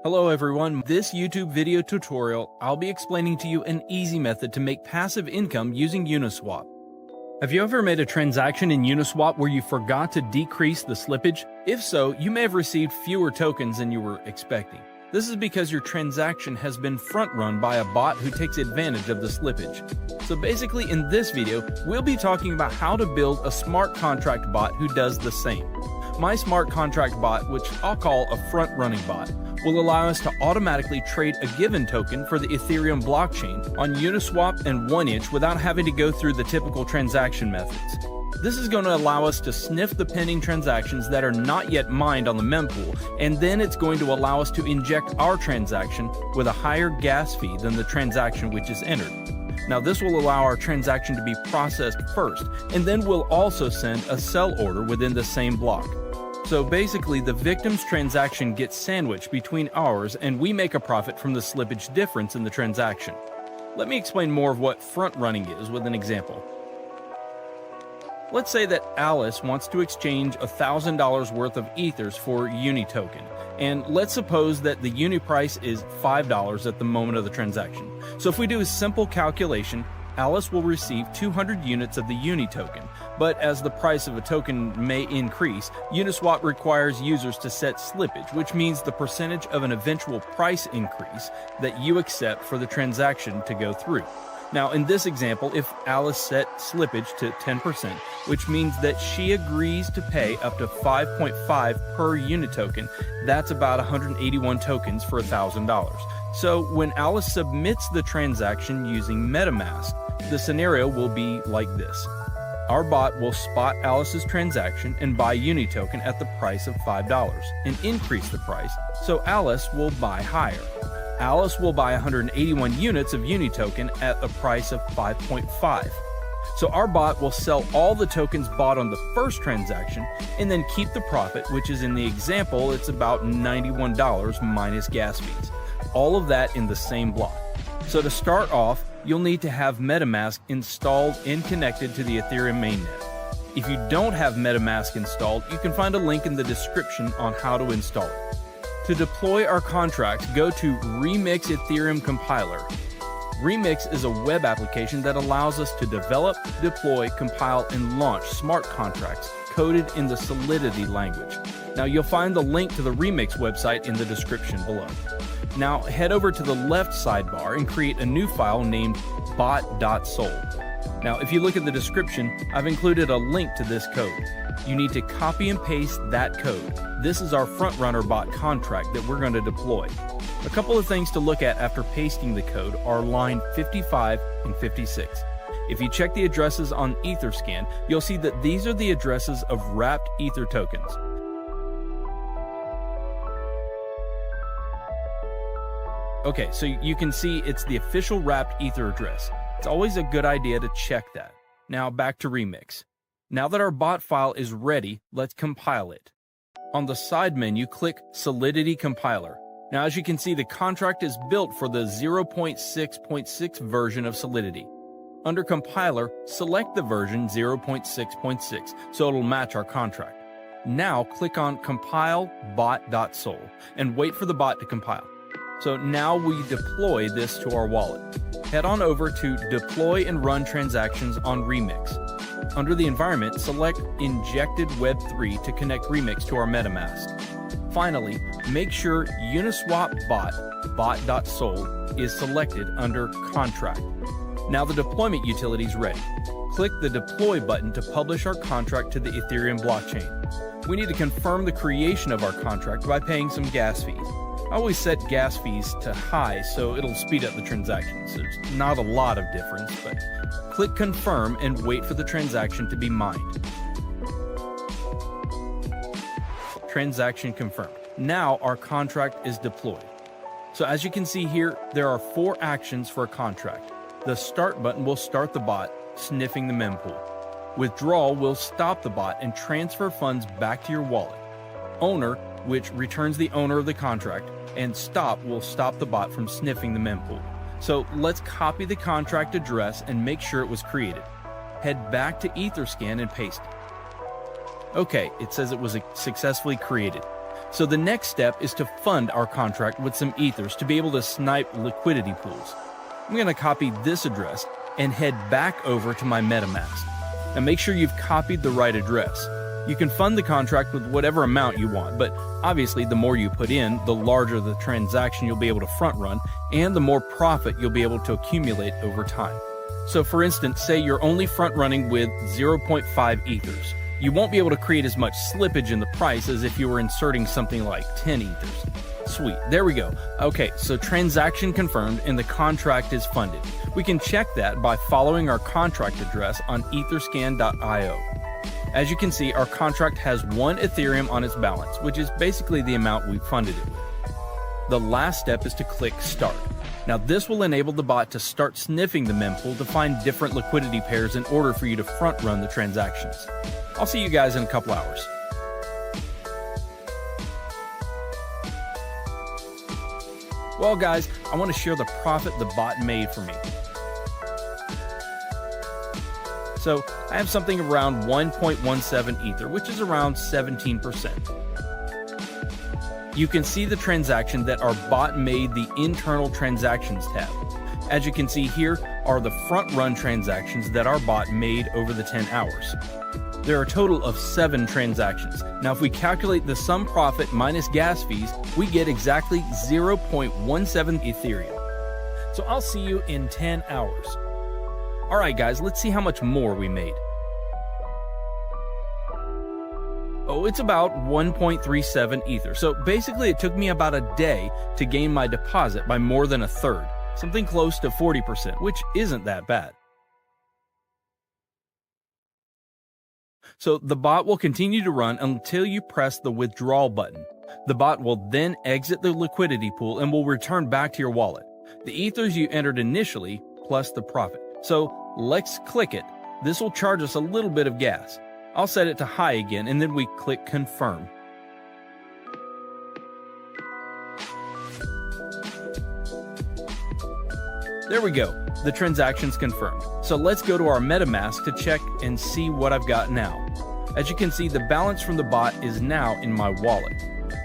Hello everyone, this YouTube video tutorial, I'll be explaining to you an easy method to make passive income using Uniswap. Have you ever made a transaction in Uniswap where you forgot to decrease the slippage? If so, you may have received fewer tokens than you were expecting. This is because your transaction has been front-run by a bot who takes advantage of the slippage. So basically in this video, we'll be talking about how to build a smart contract bot who does the same. My smart contract bot, which I'll call a front-running bot, will allow us to automatically trade a given token for the Ethereum blockchain on Uniswap and 1inch without having to go through the typical transaction methods. This is going to allow us to sniff the pending transactions that are not yet mined on the mempool, and then it's going to allow us to inject our transaction with a higher gas fee than the transaction which is entered. Now this will allow our transaction to be processed first, and then we'll also send a sell order within the same block. So basically, the victim's transaction gets sandwiched between ours, and we make a profit from the slippage difference in the transaction. Let me explain more of what front running is with an example. Let's say that Alice wants to exchange $1,000 worth of ethers for Uni token, and let's suppose that the Uni price is $5 at the moment of the transaction. So if we do a simple calculation, Alice will receive 200 units of the Uni token, but as the price of a token may increase, Uniswap requires users to set slippage, which means the percentage of an eventual price increase that you accept for the transaction to go through. Now in this example, if Alice set slippage to 10%, which means that she agrees to pay up to 5.5 per unit token, that's about 181 tokens for $1,000. So when Alice submits the transaction using MetaMask, the scenario will be like this. Our bot will spot Alice's transaction and buy Uni token at the price of $5 and increase the price, so Alice will buy higher. Alice will buy 181 units of Uni token at a price of 5.5. So our bot will sell all the tokens bought on the first transaction and then keep the profit, which is in the example, it's about $91 minus gas fees. All of that in the same block. So to start off, you'll need to have MetaMask installed and connected to the Ethereum mainnet. If you don't have MetaMask installed, you can find a link in the description on how to install it. To deploy our contract, go to Remix Ethereum Compiler. Remix is a web application that allows us to develop, deploy, compile, and launch smart contracts coded in the Solidity language. Now you'll find the link to the Remix website in the description below. Now head over to the left sidebar and create a new file named Bot.sol. Now if you look at the description, I've included a link to this code. You need to copy and paste that code. This is our frontrunner bot contract that we're going to deploy. A couple of things to look at after pasting the code are line 55 and 56. If you check the addresses on Etherscan, you'll see that these are the addresses of wrapped Ether tokens. Okay, so you can see it's the official wrapped Ether address. It's always a good idea to check that. Now back to Remix. Now that our bot file is ready, let's compile it. On the side menu, click Solidity Compiler. Now as you can see, the contract is built for the 0.6.6 version of Solidity. Under Compiler, select the version 0.6.6 so it'll match our contract. Now click on Compile Bot.sol and wait for the bot to compile. So now we deploy this to our wallet. Head on over to Deploy and Run Transactions on Remix. Under the environment, select Injected Web3 to connect Remix to our MetaMask. Finally, make sure Uniswap Bot.sol is selected under Contract. Now the deployment utility is ready. Click the Deploy button to publish our contract to the Ethereum blockchain. We need to confirm the creation of our contract by paying some gas fees. I always set gas fees to high so it'll speed up the transactions. There's not a lot of difference, but click Confirm and wait for the transaction to be mined. Transaction confirmed. Now our contract is deployed. So as you can see here, there are 4 actions for a contract. The Start button will start the bot, sniffing the mempool. Withdrawal will stop the bot and transfer funds back to your wallet. Owner, which returns the owner of the contract, and Stop will stop the bot from sniffing the mempool. So let's copy the contract address and make sure it was created. Head back to Etherscan and paste it. Okay, it says it was successfully created. So the next step is to fund our contract with some ethers to be able to snipe liquidity pools. I'm going to copy this address and head back over to my MetaMask. Now make sure you've copied the right address. You can fund the contract with whatever amount you want, but obviously the more you put in, the larger the transaction you'll be able to front run, and the more profit you'll be able to accumulate over time. So for instance, say you're only front running with 0.5 ethers. You won't be able to create as much slippage in the price as if you were inserting something like 10 ethers. Sweet, there we go. Okay, so transaction confirmed and the contract is funded. We can check that by following our contract address on etherscan.io. As you can see, our contract has 1 Ethereum on its balance, which is basically the amount we funded it with. The last step is to click Start. Now this will enable the bot to start sniffing the mempool to find different liquidity pairs in order for you to front run the transactions. I'll see you guys in a couple hours. Well guys, I want to share the profit the bot made for me. So I have something around 1.17 Ether, which is around 17%. You can see the transaction that our bot made the internal transactions tab. As you can see here are the front run transactions that our bot made over the 10 hours. There are a total of 7 transactions. Now if we calculate the sum profit minus gas fees, we get exactly 0.17 Ethereum. So I'll see you in 10 hours. Alright guys, let's see how much more we made. Oh, it's about 1.37 Ether. So basically it took me about a day to gain my deposit by more than a third. Something close to 40%, which isn't that bad. So the bot will continue to run until you press the withdrawal button. The bot will then exit the liquidity pool and will return back to your wallet. The ethers you entered initially plus the profit. So let's click it. This will charge us a little bit of gas. I'll set it to high again and then we click confirm. There we go. The transaction's confirmed. So let's go to our MetaMask to check and see what I've got now. As you can see, the balance from the bot is now in my wallet.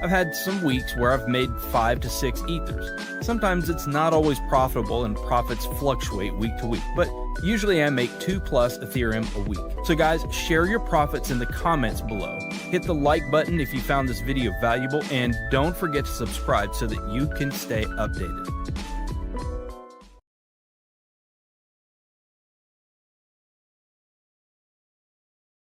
I've had some weeks where I've made 5 to 6 ethers. Sometimes it's not always profitable and profits fluctuate week to week, but usually I make 2+ Ethereum a week. So guys, share your profits in the comments below. Hit the like button if you found this video valuable, and don't forget to subscribe so that you can stay updated.